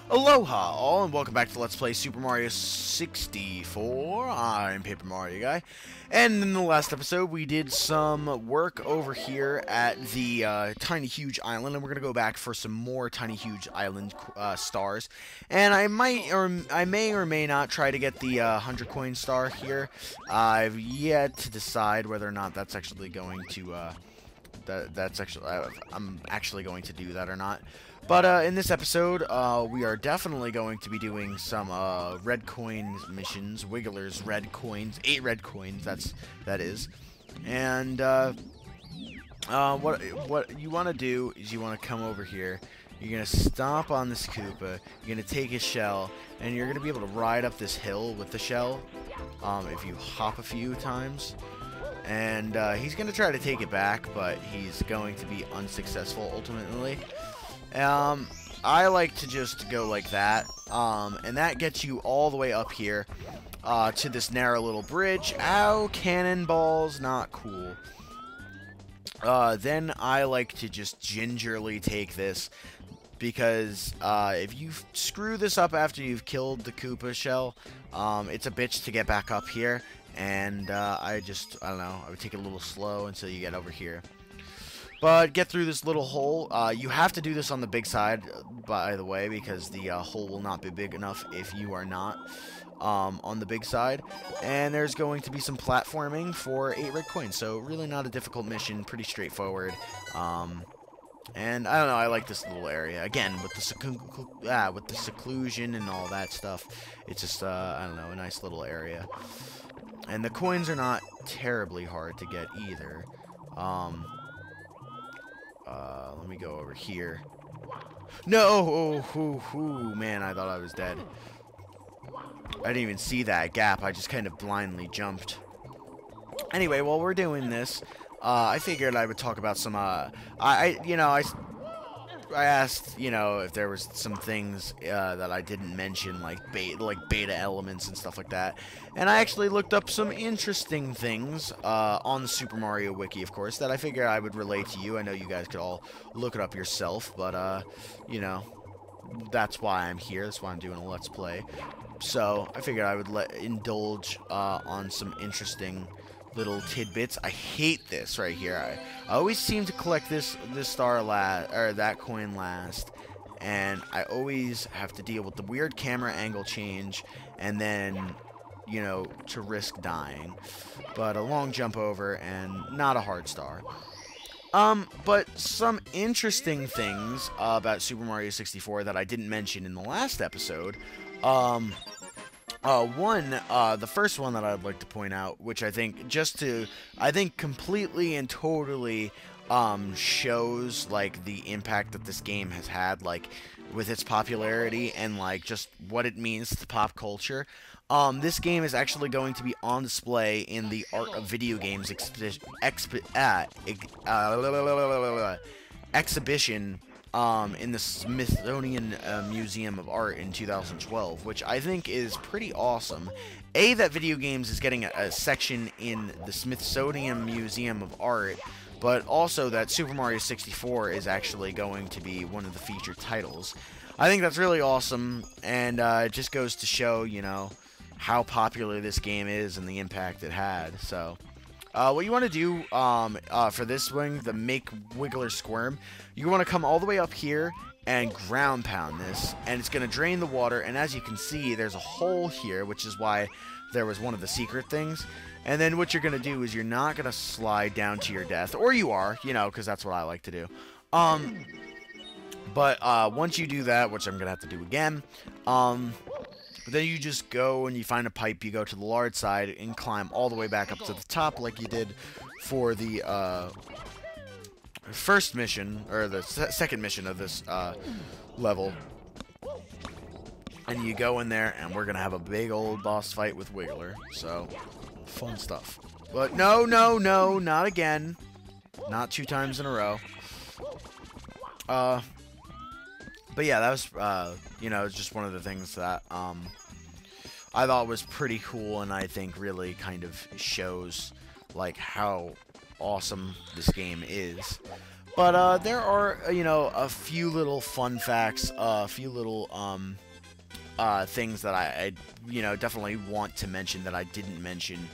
Aloha all, and welcome back to Let's Play Super Mario 64. I'm Paper Mario Guy, and in the last episode we did some work over here at the Tiny Huge Island, and we're going to go back for some more Tiny Huge Island stars. And I may or may not try to get the 100 coin star here. I've yet to decide whether or not that's actually going to I'm actually going to do that or not. But in this episode, we are definitely going to be doing some red coin missions, Wiggler's red coins, 8 red coins. That is, and what you want to do is you want to come over here. You're gonna stomp on this Koopa. You're gonna take his shell, and you're gonna be able to ride up this hill with the shell. If you hop a few times. And he's going to try to take it back, but he's going to be unsuccessful ultimately. I like to just go like that, and that gets you all the way up here to this narrow little bridge. Ow, cannonballs, not cool. Then I like to just gingerly take this, because if you screw this up after you've killed the Koopa shell, it's a bitch to get back up here. And I don't know, I would take it a little slow until you get over here. But get through this little hole. You have to do this on the big side, by the way, because the hole will not be big enough if you are not on the big side. And there's going to be some platforming for 8 red coins, so really not a difficult mission, pretty straightforward. And I don't know, I like this little area. Again, with the seclusion and all that stuff, it's just, I don't know, a nice little area. And the coins are not terribly hard to get either. Let me go over here. No! Oh, man, I thought I was dead. I didn't even see that gap. I just kind of blindly jumped. Anyway, while we're doing this, I figured I would talk about some, I asked, if there was some things that I didn't mention, like beta elements and stuff like that. And I actually looked up some interesting things on the Super Mario Wiki, of course, that I figured I would relate to you. I know you guys could all look it up yourself, but, that's why I'm here. That's why I'm doing a Let's Play. So, I figured I would indulge on some interesting little tidbits. I hate this right here. I always seem to collect this star last, or that coin last, and I always have to deal with the weird camera angle change, and then, to risk dying. But a long jump over, and not a hard star. But some interesting things about Super Mario 64 that I didn't mention in the last episode. The first one that I'd like to point out, which I think completely and totally shows like the impact that this game has had, like with its popularity and like just what it means to pop culture. This game is actually going to be on display in the Art of Video Games exhibition in the Smithsonian Museum of Art in 2012, which I think is pretty awesome. That video games is getting a section in the Smithsonian Museum of Art, but also that Super Mario 64 is actually going to be one of the featured titles. I think that's really awesome, and it just goes to show, how popular this game is and the impact it had. So, what you want to do for this one, the Make Wiggler Squirm, you want to come all the way up here and ground pound this, and it's going to drain the water, and as you can see, there's a hole here, which is why there was one of the secret things. And then what you're going to do is you're not going to slide down to your death, or you are, because that's what I like to do. But once you do that, which I'm going to have to do again, then you just go and you find a pipe, you go to the large side and climb all the way back up to the top like you did for the first mission, or the second mission of this level. And you go in there and we're going to have a big old boss fight with Wiggler. So, fun stuff. But no, not again. Not 2 times in a row. But yeah, that was, just one of the things that, I thought was pretty cool, and I think really kind of shows, like, how awesome this game is. But there are, you know, a few little fun facts, a few little things that I, you know, definitely want to mention that I didn't mention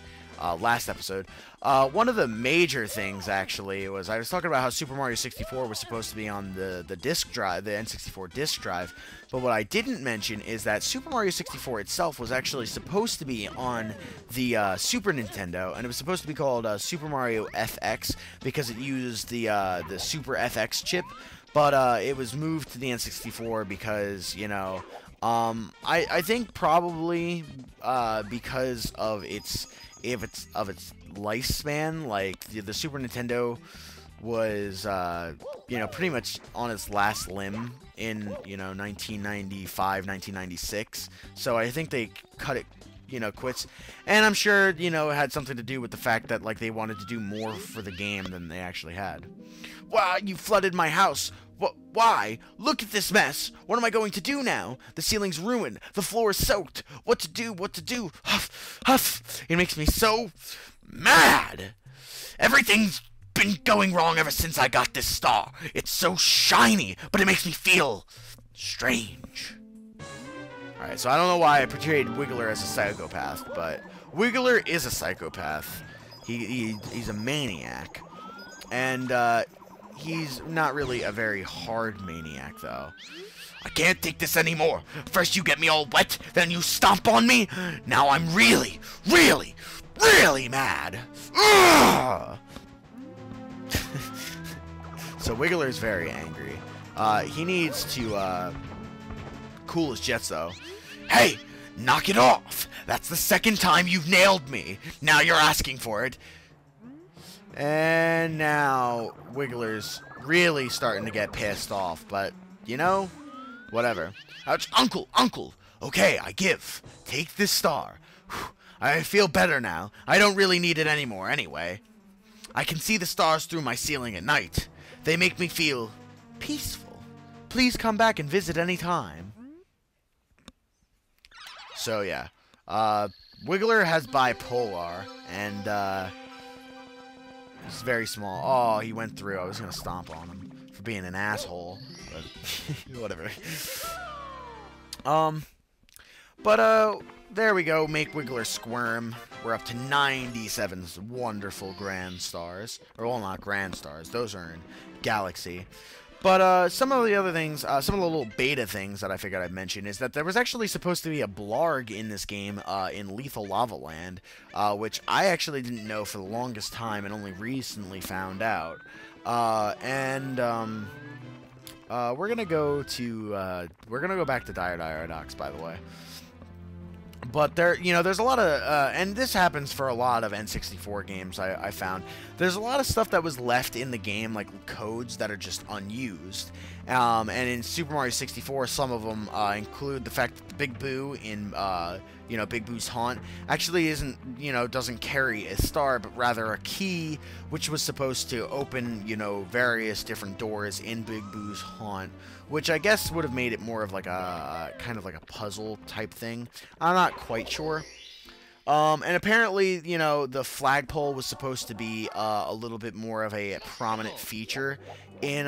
last episode. One of the major things, actually, was I was talking about how Super Mario 64 was supposed to be on the disk drive, the N64 disk drive, but what I didn't mention is that Super Mario 64 itself was actually supposed to be on the Super Nintendo, and it was supposed to be called Super Mario FX because it used the Super FX chip, but it was moved to the N64 because, you know, I think probably because of its lifespan. Like the Super Nintendo was you know, pretty much on its last limb in, you know, 1995, 1996. So I think they cut it, you know, quits. And I'm sure, you know, it had something to do with the fact that, like, they wanted to do more for the game than they actually had. Wow, you flooded my house. Why? Look at this mess. What am I going to do now? The ceiling's ruined. The floor is soaked. What to do? What to do? Huff, huff. It makes me so mad. Everything's been going wrong ever since I got this star. It's so shiny, but it makes me feel strange. Alright, so I don't know why I portrayed Wiggler as a psychopath, but Wiggler is a psychopath. He's a maniac. And, he's not really a very hard maniac, though. I can't take this anymore. First you get me all wet, then you stomp on me. Now I'm really, really, really mad. Ugh! So Wiggler's very angry. He needs to cool his jets, though. Hey, knock it off. That's the second time you've nailed me. Now you're asking for it. And now Wiggler's really starting to get pissed off, but, you know, whatever. Ouch, Uncle! Okay, I give. Take this star. Whew, I feel better now. I don't really need it anymore, anyway. I can see the stars through my ceiling at night. They make me feel peaceful. Please come back and visit any time. So, yeah. Wiggler has bipolar, and, he's very small. Oh, he went through. I was going to stomp on him for being an asshole. But whatever. There we go. Make Wiggler squirm. We're up to 97 wonderful grand stars. Or, well, not grand stars. Those are in Galaxy. But some of the other things, some of the little beta things that I figured I'd mention is that there was actually supposed to be a blarg in this game in Lethal Lava Land, which I actually didn't know for the longest time and only recently found out. We're gonna go back to Dire Docks, by the way. But there, you know, there's a lot of, and this happens for a lot of N64 games, I found. There's a lot of stuff that was left in the game, like codes that are just unused. And in Super Mario 64, some of them include the fact that the Big Boo in, you know, Big Boo's Haunt actually isn't, you know, doesn't carry a star, but rather a key, which was supposed to open, you know, various different doors in Big Boo's Haunt, which I guess would have made it more of like a, kind of like a puzzle type thing. I'm not quite sure. And apparently, you know, the flagpole was supposed to be a little bit more of a prominent feature in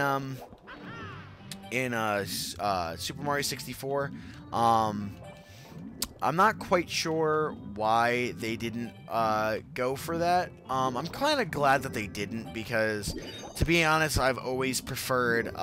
Super Mario 64. I'm not quite sure why they didn't go for that. I'm kind of glad that they didn't, because, to be honest, I've always preferred,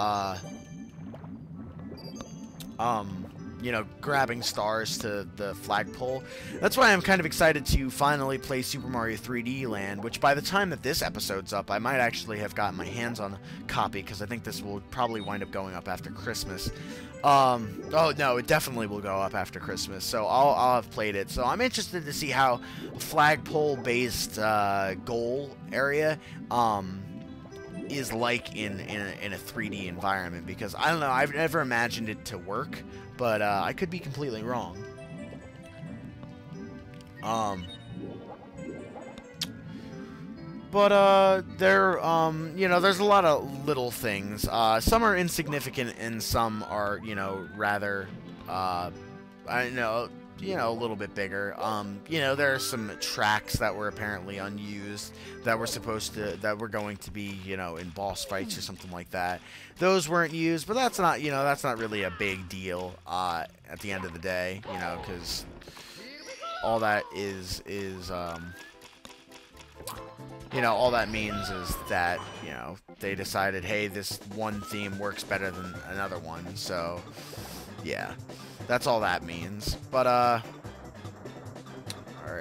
you know, grabbing stars to the flagpole. That's why I'm kind of excited to finally play Super Mario 3D Land, which by the time that this episode's up, I might actually have gotten my hands on a copy, because I think this will probably wind up going up after Christmas. Oh, no, it definitely will go up after Christmas, so I'll have played it. So I'm interested to see how a flagpole-based goal area is like in a 3D environment, because I don't know, I've never imagined it to work, but I could be completely wrong. There, you know, there's a lot of little things. Some are insignificant and some are, you know, rather, I don't know, you know, a little bit bigger. You know, there are some tracks that were apparently unused that were going to be, you know, in boss fights or something like that. Those weren't used, but that's not, you know, that's not really a big deal at the end of the day, you know, because all that is you know, all that means is that, you know, they decided, hey, this one theme works better than another one, so yeah, that's all that means. But alright,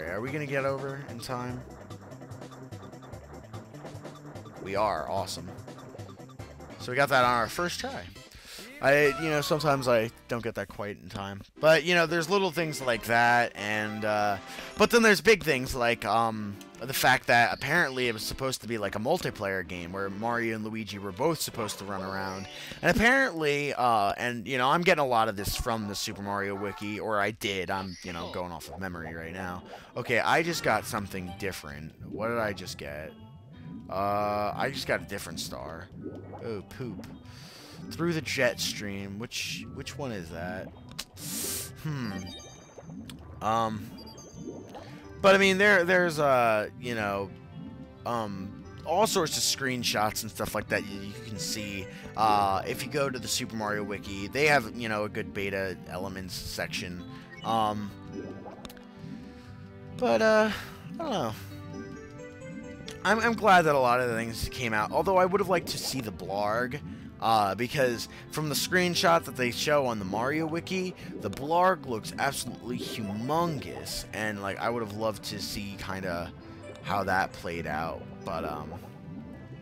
are we gonna get over in time? We are. Awesome. So we got that on our first try. You know, sometimes I don't get that quite in time. But, you know, there's little things like that, and, but then there's big things like, the fact that apparently it was supposed to be like a multiplayer game where Mario and Luigi were both supposed to run around. And apparently, and, you know, I'm getting a lot of this from the Super Mario Wiki, or I did. I'm, you know, going off of memory right now. Okay, I just got something different. What did I just get? I just got a different star. Oh, poop. Through the jet stream. Which one is that? But I mean, there's you know, all sorts of screenshots and stuff like that you can see. If you go to the Super Mario Wiki, they have, you know, a good beta elements section. But I don't know. I'm glad that a lot of the things came out. Although I would have liked to see the blarg. Because from the screenshot that they show on the Mario Wiki, the blarg looks absolutely humongous, and like I would have loved to see kind of how that played out, but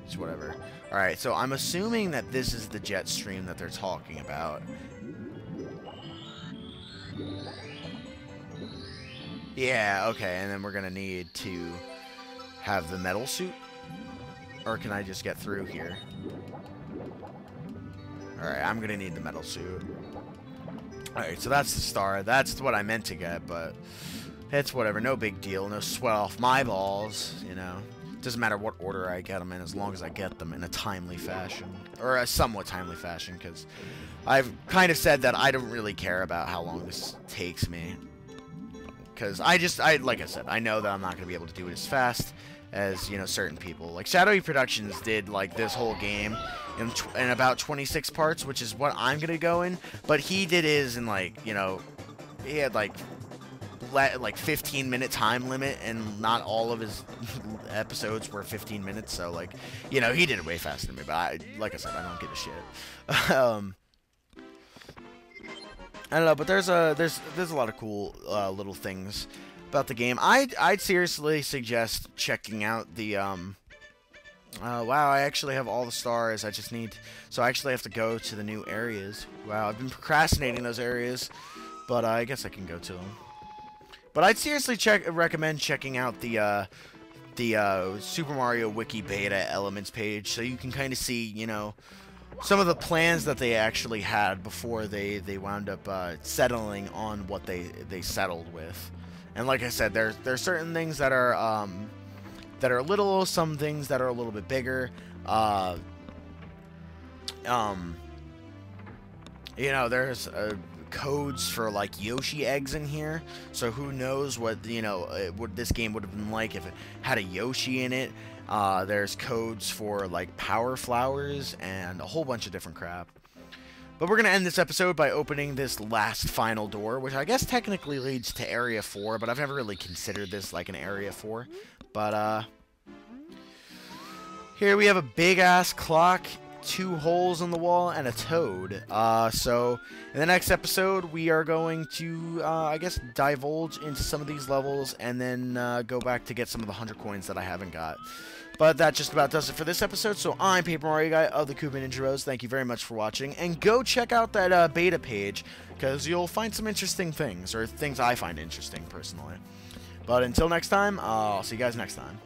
it's whatever. All right, so I'm assuming that this is the jet stream that they're talking about. Yeah, okay, and then we're gonna need to have the metal suit, or can I just get through here? Alright, I'm gonna need the metal suit. Alright, so that's the star. That's what I meant to get, but it's whatever. No big deal. No sweat off my balls, you know. Doesn't matter what order I get them in, as long as I get them in a timely fashion. Or a somewhat timely fashion, because I've kind of said that I don't really care about how long this takes me. Because like I said, I know that I'm not going to be able to do it as fast as, you know, certain people. Like, Shadowy Productions did, like, this whole game in about 26 parts, which is what I'm going to go in. But he did his in, like, you know, he had, like 15-minute time limit, and not all of his episodes were 15 minutes. So, like, you know, he did it way faster than me. But, like I said, I don't give a shit. I don't know, but there's a lot of cool little things about the game. I'd seriously suggest checking out the wow, I actually have all the stars. I just need, so I actually have to go to the new areas. Wow, I've been procrastinating those areas, but I guess I can go to them. But I'd seriously recommend checking out the Super Mario Wiki Beta Elements page, so you can kind of see, you know, some of the plans that they actually had before they wound up settling on what they settled with. And like I said, there's certain things that are little, some things that are a little bit bigger. You know, there's codes for like Yoshi eggs in here, so who knows what, you know, what this game would have been like if it had a Yoshi in it. There's codes for like power flowers and a whole bunch of different crap. But we're going to end this episode by opening this last final door, which I guess technically leads to Area 4, but I've never really considered this like an Area 4. But, here we have a big-ass clock, 2 holes in the wall, and a toad. So, in the next episode, we are going to, I guess, divulge into some of these levels, and then, go back to get some of the 100 coins that I haven't got. But that just about does it for this episode. So I'm Paper Mario Guy of the KoopaNinjaBros. Thank you very much for watching. And go check out that beta page, because you'll find some interesting things, or things I find interesting, personally. But until next time, I'll see you guys next time.